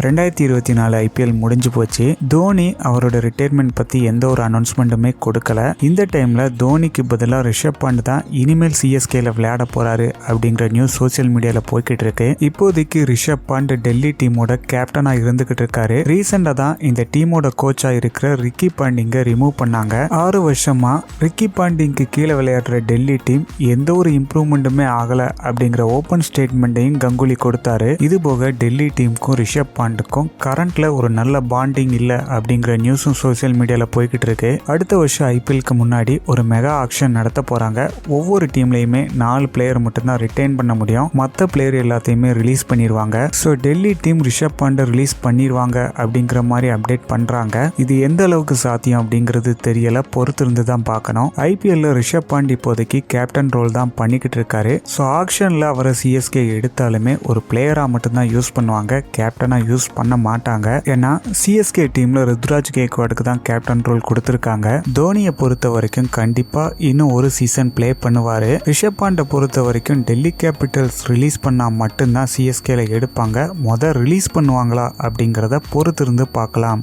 2024 IPL முடிஞ்சு போச்சு. தோனி அவரோட ரிட்டையர்மெண்ட் பத்தி எந்த ஒரு அனௌன்ஸ்மெண்ட்டுமே கொடுக்கல. இந்த டைம்ல தோனிக்கு பதிலாக ரிஷப் பாண்ட் தான் இனிமேல் சிஎஸ்கேல விளையாட போறாரு அப்படிங்கிற நியூஸ் சோசியல் மீடியால போய்கிட்டு இருக்கு. இப்போதைக்கு ரிஷப் பாண்ட் டெல்லி டீமோட கேப்டனா இருந்துகிட்டு இருக்காரு. ரீசெண்டா தான் இந்த டீமோட கோச்சா இருக்கிற ரிக்கி பாண்டிங்க ரிமூவ் பண்ணாங்க. 6 வருஷமா ரிக்கி பாண்டிங்க்கு கீழே விளையாடுற டெல்லி டீம் எந்த ஒரு இம்ப்ரூவ்மெண்ட்டுமே ஆகல அப்படிங்கிற ஓபன் ஸ்டேட்மெண்ட்டையும் கங்குலி கொடுத்தாரு. இது போக டெல்லி டீமுக்கும் ரிஷப் பாண்டுக்கும் கரண்ட்ல ஒரு நல்ல பாண்டிங் இல்ல அப்படிங்கிற நியூஸும் சோசியல் மீடியால போய்கிட்டு இருக்கு. அடுத்த வருஷம் ஐபிஎல்க்கு முன்னாடி ஒரு மெகா ஆக்ஷன் நடத்த போறாங்க. ஒவ்வொரு டீம்லயுமே 4 பிளேயர் மட்டும்தான் ரிட்டைன் பண்ண முடியும். மற்ற பிளேயர் எல்லாத்தையுமே ரிலீஸ் பண்ணிடுவாங்க. ஸோ டெல்லி டீம் ரிஷப் பாண்டை ரிலீஸ் பண்ணிடுவாங்க அப்படிங்கிற மாதிரி அப்டேட் பண்றாங்க. இது எந்த அளவுக்கு சாத்தியம் அப்படிங்கிறது தெரியல, பொறுத்து இருந்து தான் பார்க்கணும். ஐபிஎல்ல ரிஷப் பாண்ட் இப்போதைக்கு கேப்டன் ரோல் தான் பண்ணிக்கிட்டு இருக்காரு. ஸோ ஆக்ஷன்ல அவரை சிஎஸ்கே எடுத்தாலுமே ஒரு பிளேயரா மட்டும்தான் யூஸ் பண்ணுவாங்க, கேப்டனா யூஸ் பண்ண மாட்டாங்க. ஏன்னா சிஎஸ்கே டீம்ல ருத்ராஜ் கேக்வாடுக்கு தான் கேப்டன் ரோல் கொடுத்திருக்காங்க. தோனியை பொறுத்த வரைக்கும் கண்டிப்பா இன்னும் ஒரு சீசன் பிளே பண்ணுவாரு. ரிஷப் பாண்டை பொறுத்த வரைக்கும் டெல்லி கேபிட்டல்ஸ் ரிலீஸ் பண்ணா மட்டும்தான் சிஎஸ்கேல எடுப்பாங்க. ரிலீஸ் பண்ணுவாங்களா அப்படிங்கறத பொறுத்து இருந்து பார்க்கலாம்.